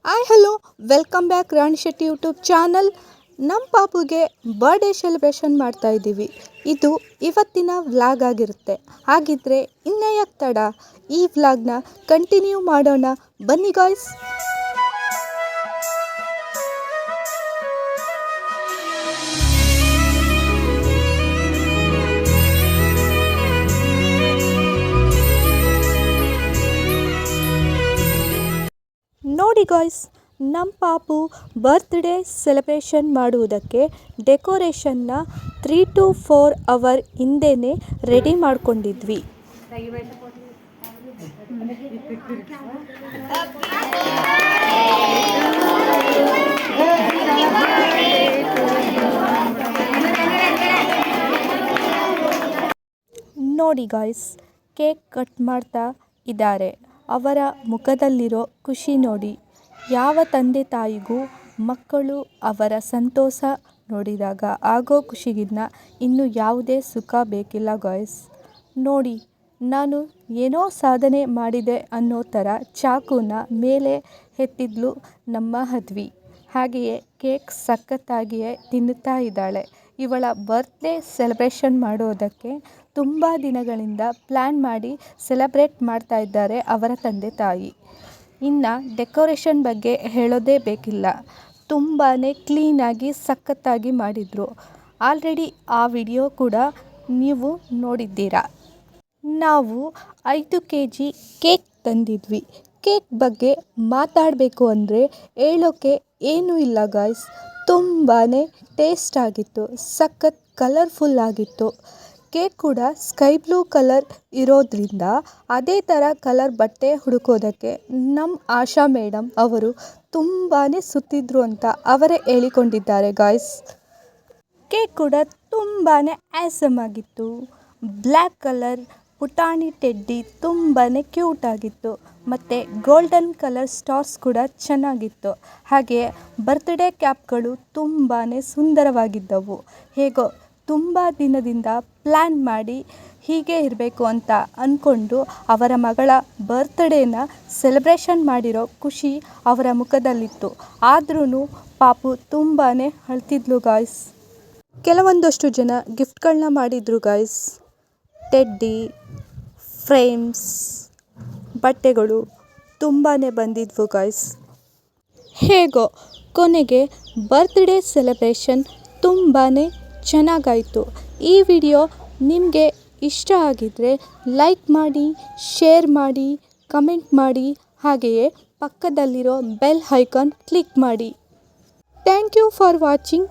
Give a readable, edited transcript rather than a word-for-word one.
Hi hello welcome back ರಾಣಿ Shetty YouTube channel. ನಮ್ಮ ಪಾಪುಗೆ birthday celebration ಮಾಡ್ತಾ ಇದ್ದೀವಿ. ಇದು ಇವತ್ತಿನ ವ್ಲಾಗ್ ಆಗಿರುತ್ತೆ. ಹಾಗಿದ್ರೆ ಇನ್ನೂ ಯಾಕೆ ತಡ, ಈ ವ್ಲಾಗ್ನ ಕಂಟಿನ್ಯೂ ಮಾಡೋಣ ಬನ್ನಿ ಗಾಯ್ಸ್. ನೋಡಿ ಗಾಯ್ಸ್, ನಮ್ಮ ಪಾಪು ಬರ್ತ್ಡೇ ಸೆಲೆಬ್ರೇಷನ್ ಮಾಡುವುದಕ್ಕೆ ಡೆಕೋರೇಷನ್ನ 3 to 4 ಅವರ್ ಹಿಂದೆನೇ ರೆಡಿ ಮಾಡ್ಕೊಂಡಿದ್ವಿ. ನೋಡಿ ಗಾಯ್ಸ್, ಕೇಕ್ ಕಟ್ ಮಾಡ್ತಾ ಇದ್ದಾರೆ. ಅವರ ಮುಖದಲ್ಲಿರೋ ಖುಷಿ ನೋಡಿ. ಯಾವ ತಂದೆ ತಾಯಿಗೂ ಮಕ್ಕಳು ಅವರ ಸಂತೋಷ ನೋಡಿದಾಗ ಆಗೋ ಖುಷಿಗಿನ್ನ ಇನ್ನು ಯಾವುದೇ ಸುಖ ಬೇಕಿಲ್ಲ ಗಾಯ್ಸ್. ನೋಡಿ, ನಾನು ಏನೋ ಸಾಧನೆ ಮಾಡಿದೆ ಅನ್ನೋ ಥರ ಚಾಕುನ ಮೇಲೆ ಎತ್ತಿದ್ಲು ನಮ್ಮ ಅದ್ವಿ. ಹಾಗೆಯೇ ಕೇಕ್ ಸಖತ್ತಾಗಿಯೇ ತಿನ್ನುತ್ತಾ ಇದ್ದಾಳೆ. ಇವಳ ಬರ್ತ್ಡೇ ಸೆಲೆಬ್ರೇಷನ್ ಮಾಡೋದಕ್ಕೆ ತುಂಬ ದಿನಗಳಿಂದ ಪ್ಲ್ಯಾನ್ ಮಾಡಿ ಸೆಲೆಬ್ರೇಟ್ ಮಾಡ್ತಾ ಇದ್ದಾರೆ ಅವರ ತಂದೆ ತಾಯಿ. ಇನ್ನು ಡೆಕೋರೇಷನ್ ಬಗ್ಗೆ ಹೇಳೋದೇ ಬೇಕಿಲ್ಲ, ತುಂಬಾ ಕ್ಲೀನಾಗಿ ಸಖತ್ತಾಗಿ ಮಾಡಿದರು. ಆಲ್ರೆಡಿ ಆ ವಿಡಿಯೋ ಕೂಡ ನೀವು ನೋಡಿದ್ದೀರಾ. ನಾವು 5 kg ಕೇಕ್ ತಂದಿದ್ವಿ. ಕೇಕ್ ಬಗ್ಗೆ ಮಾತಾಡಬೇಕು ಅಂದರೆ ಹೇಳೋಕ್ಕೆ ಏನೂ ಇಲ್ಲ ಗಾಯ್ಸ್. ತುಂಬಾ ಟೇಸ್ಟ್ ಆಗಿತ್ತು, ಸಖತ್ ಕಲರ್ಫುಲ್ ಆಗಿತ್ತು. ಕೇಕ್ ಕೂಡ ಸ್ಕೈ ಬ್ಲೂ ಕಲರ್ ಇರೋದ್ರಿಂದ ಅದೇ ಥರ ಕಲರ್ ಬಟ್ಟೆ ಹುಡುಕೋದಕ್ಕೆ ನಮ್ಮ ಆಶಾ ಮೇಡಮ್ ಅವರು ತುಂಬಾ ಸುತ್ತಿದ್ರು ಅಂತ ಅವರೇ ಹೇಳಿಕೊಂಡಿದ್ದಾರೆ ಗಾಯ್ಸ್. ಕೇಕ್ ಕೂಡ ತುಂಬಾ ಆ್ಯಸಮ್ ಆಗಿತ್ತು. ಬ್ಲ್ಯಾಕ್ ಕಲರ್ ಪುಟಾಣಿ ಟೆಡ್ಡಿ ತುಂಬಾ ಕ್ಯೂಟ್ ಆಗಿತ್ತು. ಮತ್ತು ಗೋಲ್ಡನ್ ಕಲರ್ ಸ್ಟಾರ್ಸ್ ಕೂಡ ಚೆನ್ನಾಗಿತ್ತು. ಹಾಗೆ ಬರ್ತ್ಡೇ ಕ್ಯಾಪ್ಗಳು ತುಂಬಾ ಸುಂದರವಾಗಿದ್ದವು. ಹೇಗೋ ತುಂಬ ದಿನದಿಂದ ಪ್ಲ್ಯಾನ್ ಮಾಡಿ ಹೀಗೆ ಇರಬೇಕು ಅಂತ ಅಂದ್ಕೊಂಡು ಅವರ ಮಗಳ ಬರ್ತ್ಡೇನ ಸೆಲೆಬ್ರೇಷನ್ ಮಾಡಿರೋ ಖುಷಿ ಅವರ ಮುಖದಲ್ಲಿತ್ತು. ಆದ್ರೂ ಪಾಪು ತುಂಬಾ ಅಳ್ತಿದ್ಲು ಗಾಯ್ಸ್. ಕೆಲವೊಂದಷ್ಟು ಜನ ಗಿಫ್ಟ್ಗಳನ್ನ ಮಾಡಿದರು ಗಾಯ್ಸ್. ಟೆಡ್ಡಿ, ಫ್ರೇಮ್ಸ್, ಬಟ್ಟೆಗಳು ತುಂಬಾ ಬಂದಿದ್ವು ಗಾಯ್ಸ್. ಹೇಗೋ ಕೊನೆಗೆ ಬರ್ತ್ಡೇ ಸೆಲೆಬ್ರೇಷನ್ ತುಂಬಾ ಚೆನ್ನಾಗಾಯಿತು. ಈ ವಿಡಿಯೋ ನಿಮಗೆ ಇಷ್ಟ ಆಗಿದ್ದರೆ ಲೈಕ್ ಮಾಡಿ, ಶೇರ್ ಮಾಡಿ, ಕಮೆಂಟ್ ಮಾಡಿ, ಹಾಗೆಯೇ ಪಕ್ಕದಲ್ಲಿರೋ ಬೆಲ್ ಐಕಾನ್ ಕ್ಲಿಕ್ ಮಾಡಿ. Thank you for watching.